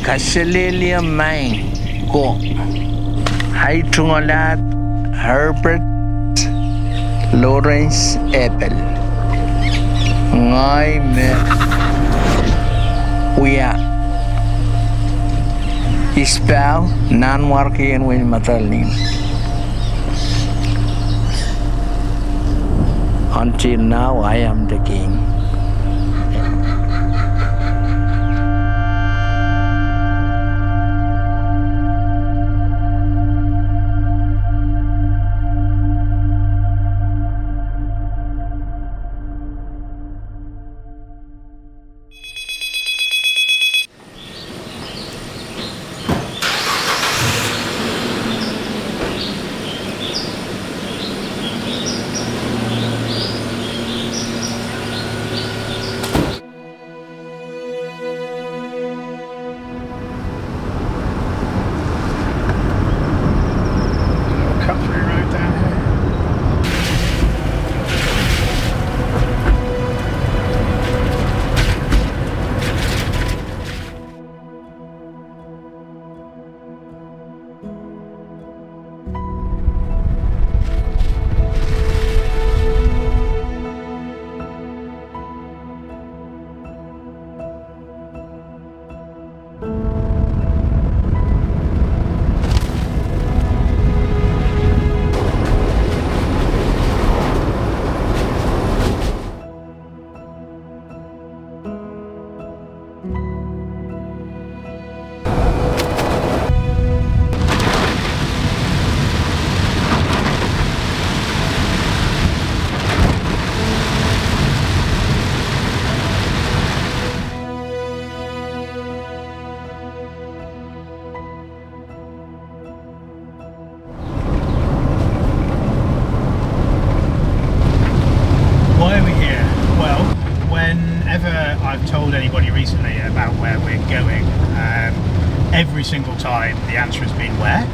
Kaselelia Main Ko Haitungolat Herbert Lawrence Apple Ngay Me Uya Spell Nan Madol Until now I am the king. Every single time the answer has been where,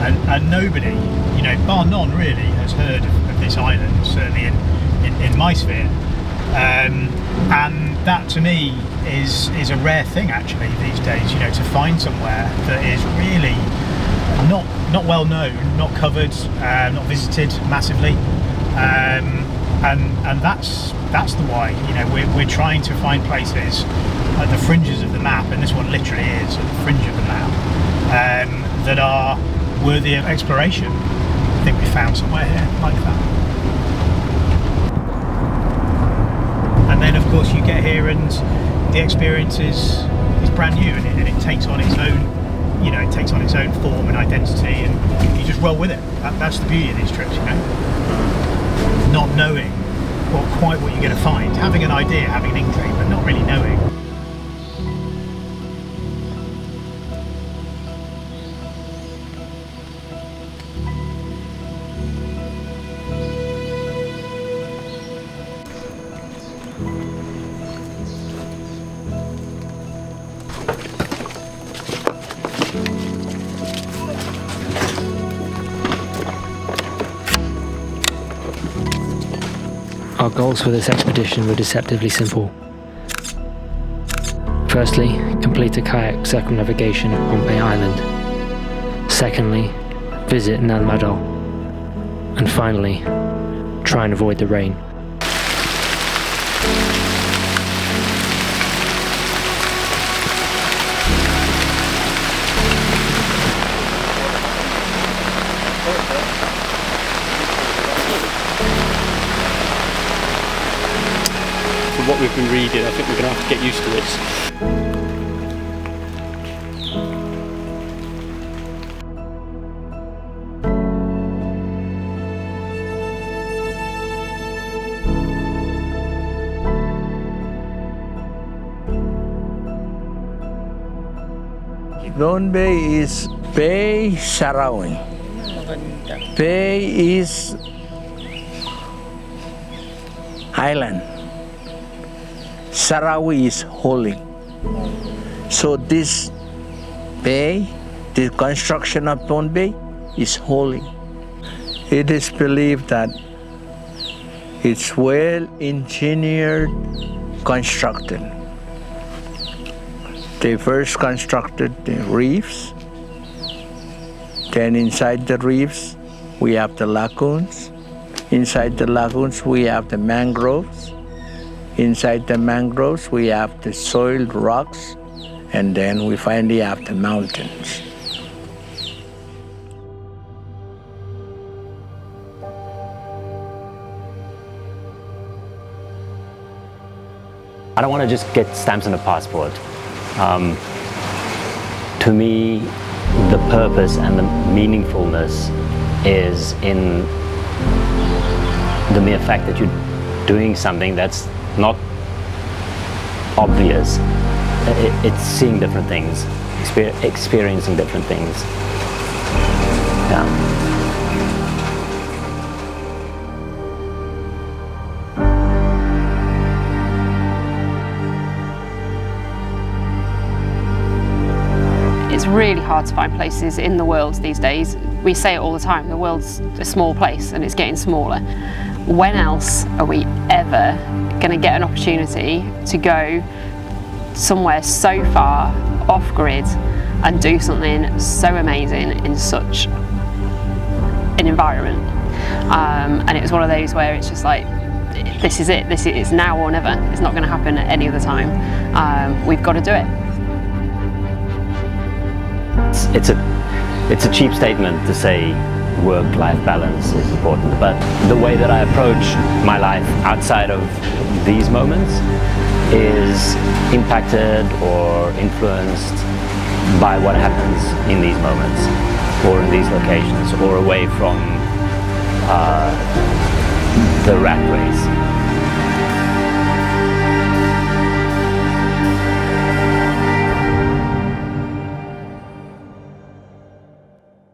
and nobody, you know, bar none really, has heard of this island, certainly in my sphere, and that to me is a rare thing actually these days, you know, to find somewhere that is really not well known, not covered, not visited massively, and that's the why, you know, we're trying to find places at the fringes of the map, and this one literally is at the fringe of the map, that are worthy of exploration. I think we found somewhere here like that. And then of course you get here and the experience is brand new, and it takes on its own, you know, it takes on its own form and identity, and you just roll with it. That's the beauty of these trips, you know, not knowing quite what you're going to find, having an idea, having an inkling, but not really knowing. Our goals for this expedition were deceptively simple. Firstly, complete a kayak circumnavigation of Pohnpei Island. Secondly, visit Nan Madol. And finally, try and avoid the rain. What we've been reading, I think we're going to have to get used to this. Pohnpei is Pei Sarawing. Pei is island. Sarawi is holy. So this bay, the construction of Pohnpei is holy. It is believed that it's well engineered, constructed. They first constructed the reefs. Then inside the reefs, we have the lagoons. Inside the lagoons, we have the mangroves. Inside the mangroves, we have the soiled rocks. And then we finally have the mountains. I don't want to just get stamps on a passport. To me, the purpose and the meaningfulness is in the mere fact that you're doing something that's not obvious. It's seeing different things, experiencing different things. Yeah. It's really hard to find places in the world these days. We say it all the time, the world's a small place and it's getting smaller. When else are we ever going to get an opportunity to go somewhere so far off grid and do something so amazing in such an environment? And it was one of those where it's just like, this is it, it's now or never. It's not going to happen at any other time. We've got to do it. It's a cheap statement to say work-life balance is important, but the way that I approach my life outside of these moments is impacted or influenced by what happens in these moments or in these locations or away from the rat race.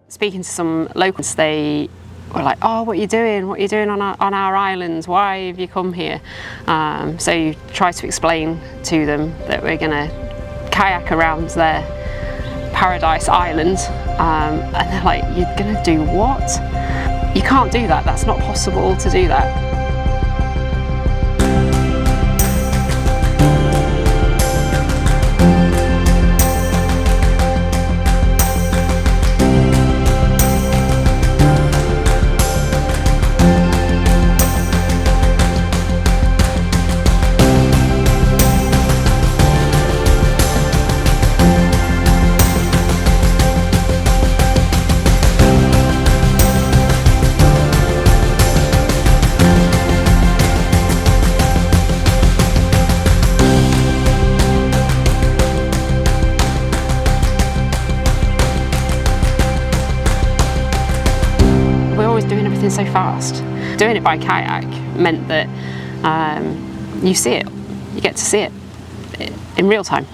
Speaking to some locals, they were like, "Oh, what are you doing? What are you doing on our islands? Why have you come here?" So you try to explain to them that we're going to kayak around their paradise island, and they're like, "You're going to do what? You can't do that. That's not possible to do that." So fast. Doing it by kayak meant that you see it, you get to see it in real time.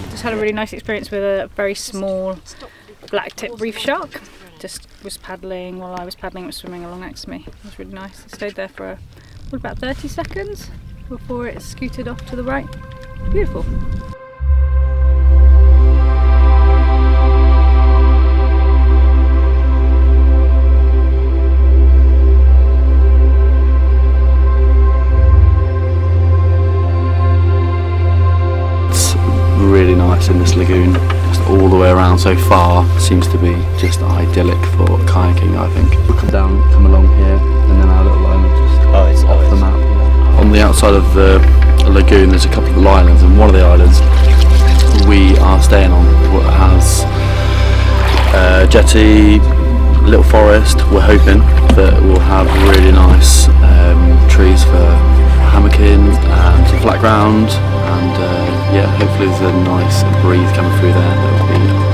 Just had a really nice experience with a very small black tip reef shark. Just was paddling, while I was paddling it was swimming along next to me. It was really nice. I stayed there for about 30 seconds before it scooted off to the right. Beautiful. Really nice in this lagoon, just all the way around so far seems to be just idyllic for kayaking, I think. We'll come down, come along here, and then our little island just off the map. Yeah. On the outside of the lagoon there's a couple of little islands, and one of the islands we are staying on has jetty, little forest. We're hoping that we'll have really nice trees for hammocking and some flat ground, and yeah, hopefully there's a nice breeze coming through there that will be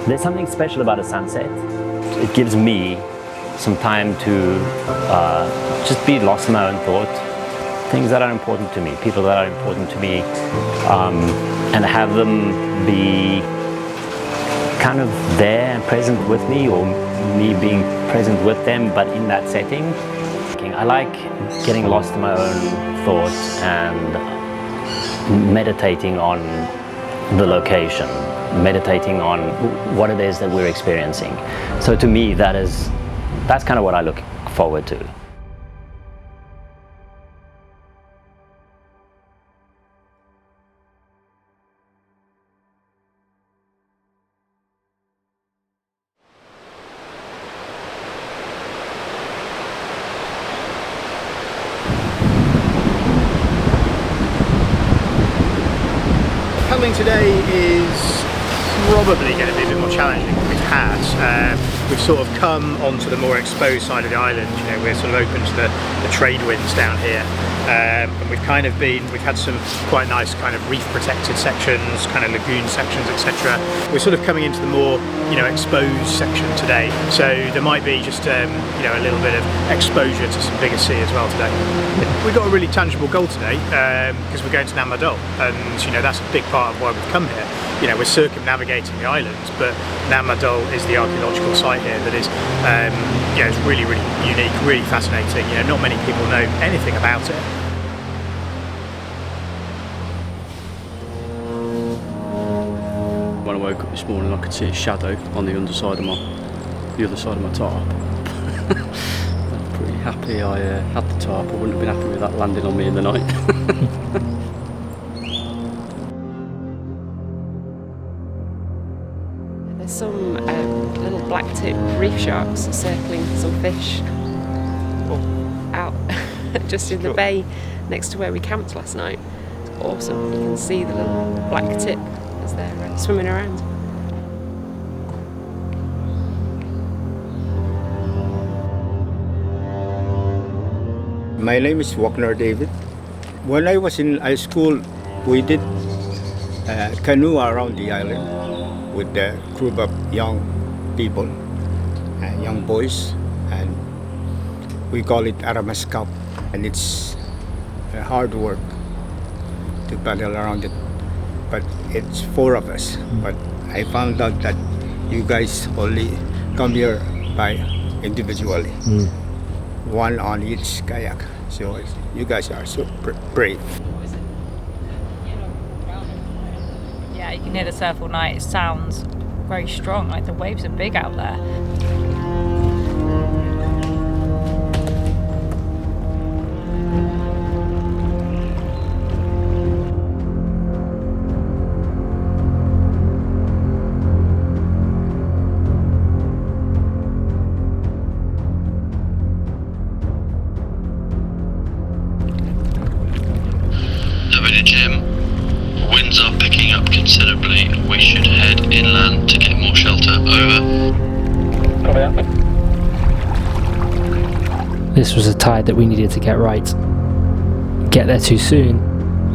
There's something special about a sunset. It gives me some time to just be lost in my own thought, things that are important to me, people that are important to me, and have them be kind of there and present with me, or me being present with them, but in that setting. I like getting lost in my own thoughts and meditating on the location, meditating on what it is that we're experiencing. So to me, that's kind of what I look forward to. Paddling today is probably going to be a bit more challenging than we've had. We've sort of come onto the more exposed side of the island. You know, we're sort of open to the trade winds down here, and we've had some quite nice kind of reef protected sections, kind of lagoon sections, etc. We're sort of coming into the more, you know, exposed section today, so there might be just you know, a little bit of exposure to some bigger sea as well today. We've got a really tangible goal today because we're going to Nan Madol, and you know, that's a big part of why we've come here. You know, we're circumnavigating the islands, but Nan Madol is the archaeological site here that is, you know, it's really, really unique, really fascinating. You know, not many people know anything about it. When I woke up this morning, I could see a shadow on the underside of the other side of my tarp. I'm pretty happy I had the tarp. I wouldn't have been happy with that landing on me in the night. There's some little black-tip reef sharks circling some fish out just in the bay next to where we camped last night. It's awesome. You can see the little black tip as they're swimming around. My name is Wagner David. When I was in high school, we did canoe around the island with a group of young people, young boys, and we call it Aramascap, and it's hard work to paddle around it, but it's 4 of us. But I found out that you guys only come here by individually, 1 on each kayak, so you guys are so brave. Yeah, you can hear the surf all night. It sounds very strong, like the waves are big out there. Jim, winds are picking up considerably. We should head inland to get more shelter. Over. This was a tide that we needed to get right. Get there too soon,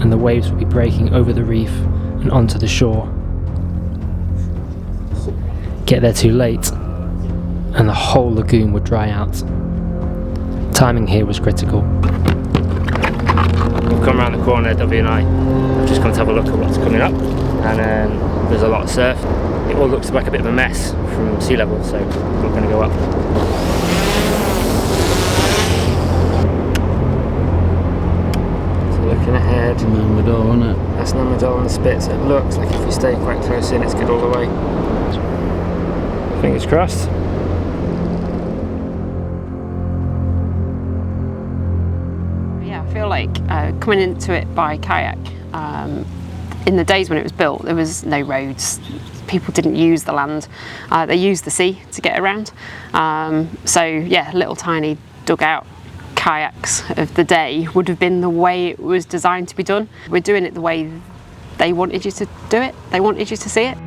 and the waves would be breaking over the reef and onto the shore. Get there too late, and the whole lagoon would dry out. Timing here was critical. We've come around the corner, W and I have just come to have a look at what's coming up, and there's a lot of surf. It all looks like a bit of a mess from sea level, so we're going to go up. So looking ahead, Nan Madol, isn't it? That's Nan Madol on the spit, so it looks like if we stay quite close in, it's good all the way. Fingers crossed. I feel like coming into it by kayak, in the days when it was built, there was no roads. People didn't use the land, they used the sea to get around. So yeah, little tiny dugout kayaks of the day would have been the way it was designed to be done. We're doing it the way they wanted you to do it, they wanted you to see it.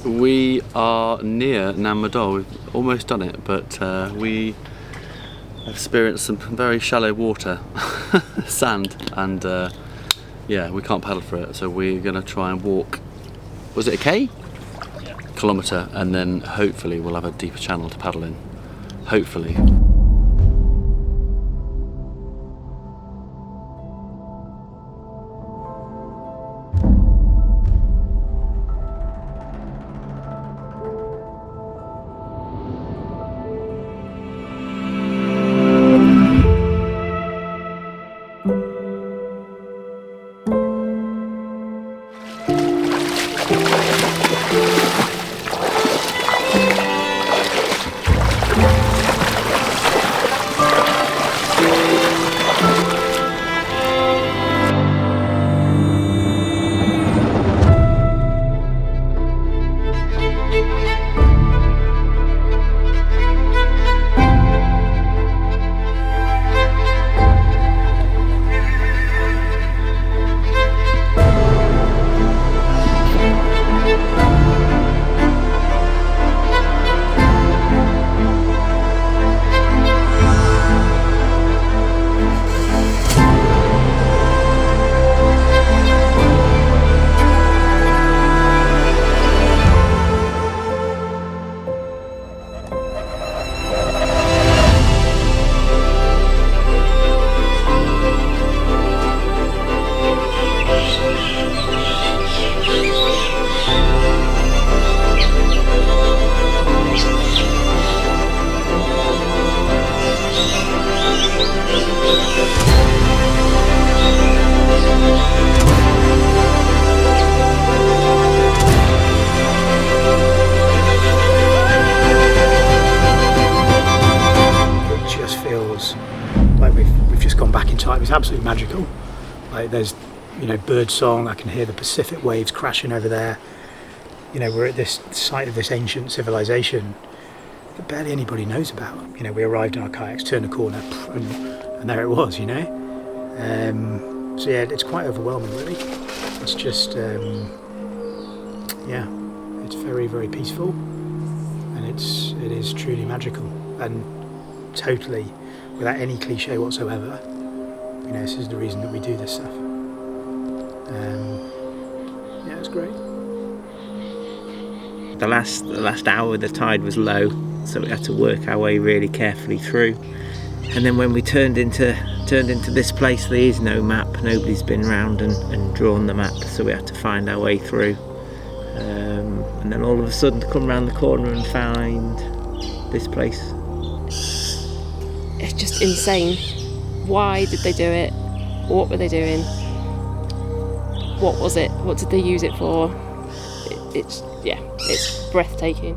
We are near Nan Madol. We've almost done it, but we experienced some very shallow water, sand, and yeah, we can't paddle for it, so we're going to try and walk was it a K? Kilometre, and then hopefully we'll have a deeper channel to paddle in. Hopefully. It's absolutely magical. Like there's, you know, bird song. I can hear the Pacific waves crashing over there. You know, we're at this site of this ancient civilization that barely anybody knows about. You know, we arrived in our kayaks, turned a corner, and there it was. You know, so yeah, it's quite overwhelming, really. It's just, yeah, it's very, very peaceful, and it is truly magical, and totally, without any cliche whatsoever. You know, this is the reason that we do this stuff. Yeah, it's great. The last hour the tide was low, so we had to work our way really carefully through. And then when we turned into this place, there is no map. Nobody's been round and drawn the map, so we had to find our way through. And then all of a sudden to come round the corner and find this place. It's just insane. Why did they do it? What were they doing? What was it? What did they use it for? It's breathtaking.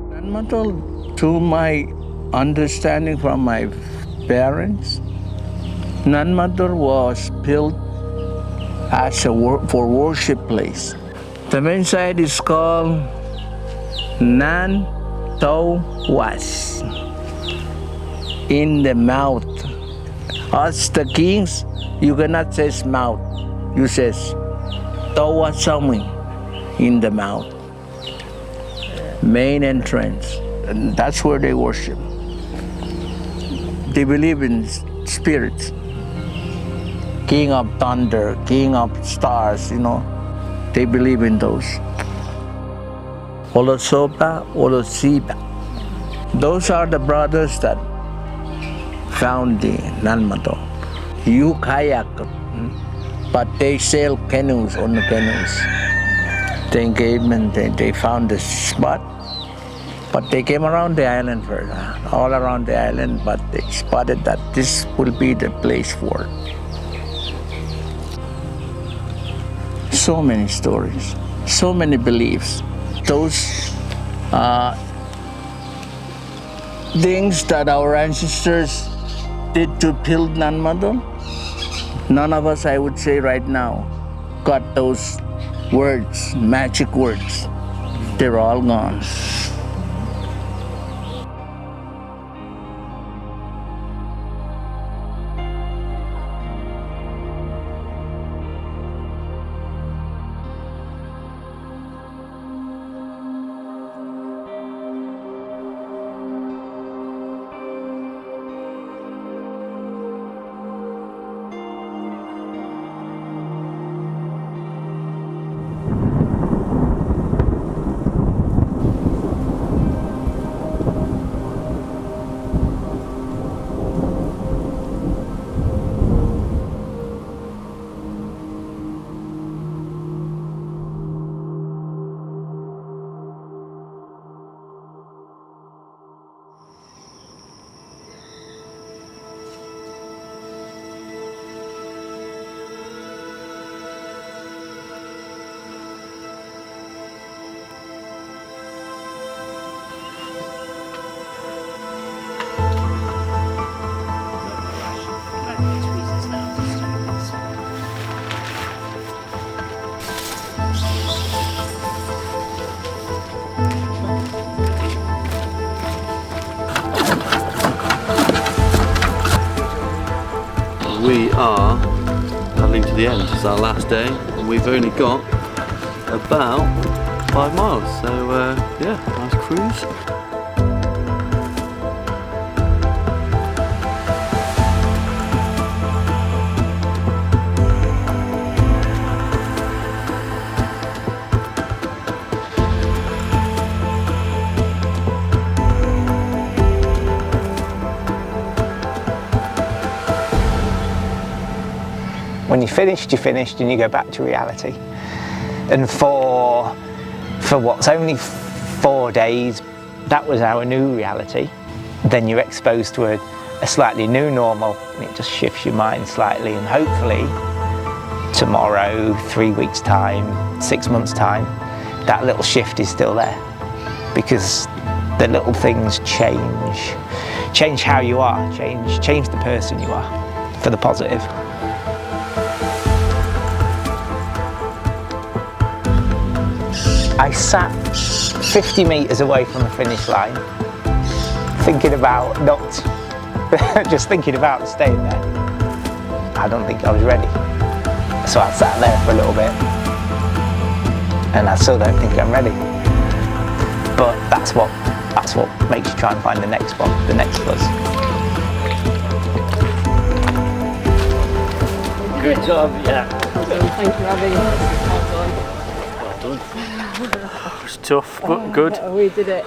Nan Madol, to my understanding from my parents, Nan Madol was built as for worship place. The main site is called Nan Was. In the mouth. Us the kings, you cannot say mouth. You say Tawa something in the mouth. Main entrance. And that's where they worship. They believe in spirits. King of thunder, king of stars, you know. They believe in those. Olosopa, Olosipa. Those are the brothers that found the Nan Madol. You kayak, but they sail canoes on the canoes. They came and they found the spot, but they came around the island first, all around the island, but they spotted that this will be the place for it. So many stories, so many beliefs. Those things that our ancestors did to build Nan Madol, none of us, I would say right now, got those words, magic words. They're all gone. the end. It's our last day and we've only got about 5 miles, so yeah, nice cruise. When you're finished and you go back to reality. And for what's only 4 days, that was our new reality. Then you're exposed to a slightly new normal, and it just shifts your mind slightly, and hopefully tomorrow, 3 weeks time, 6 months time, that little shift is still there. Because the little things change how you are, change the person you are for the positive. I sat 50 metres away from the finish line, thinking about just thinking about staying there. I don't think I was ready. So I sat there for a little bit, and I still don't think I'm ready. But that's what makes you try and find the next one, the next buzz. Good job, yeah. Thank you, Abby. It was tough, but good. We did it.